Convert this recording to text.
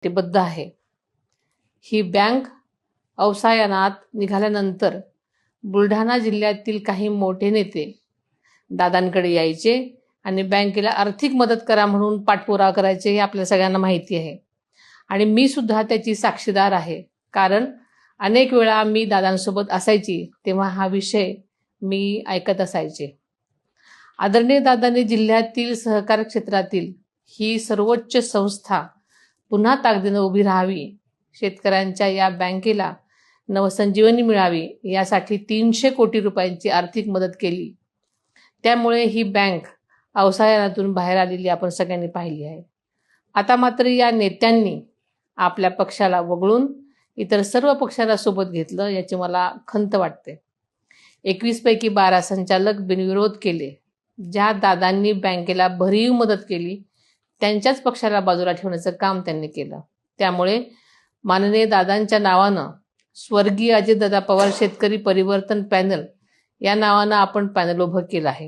कटिबद्ध आहे। ही बँक अवसायनात निघाल्यानंतर बुलढाणा जिल्ह्यातील काही मोठे नेते दादांकडे यायचे आणि बँकेला आर्थिक मदत करा म्हणून पाठपुरावा करायचे, हे आपल्या सगळ्यांना माहिती आहे। आणि मी सुद्धा त्याची साक्षीदार आहे, कारण अनेक वेळा मी दादांसोबत असायची तेव्हा हा विषय मी ऐकत असायचे। आदरणीय दादांनी जिल्ह्यातील सहकार क्षेत्रातील ही सर्वोच्च संस्था पुन्हा ताकदीने उभी राहावी, शेतकऱ्यांच्या या बँकेला नवसंजीवनी मिळावी यासाठी 300 कोटी रुपयांची आर्थिक मदत केली। त्यामुळे ही बँक अवसायनातून बाहेर आलेली आपण सगळ्यांनी पाहिली आहे। आता मात्र या नेत्यांनी आपल्या पक्षाला वगळून इतर सर्व पक्षाला सोबत घेतलं, याची मला खंत वाटते। 21 पैकी 12 संचालक बिनविरोध केले। ज्या दादांनी बँकेला भरीव मदत केली त्यांच्याच पक्षाला बाजूला ठेवण्याचं काम त्यांनी केलं। त्यामुळे माननीय दादांच्या नावानं स्वर्गीय अजितदादा पवार शेतकरी परिवर्तन पॅनल या नावानं आपण पॅनल उभं केलं आहे।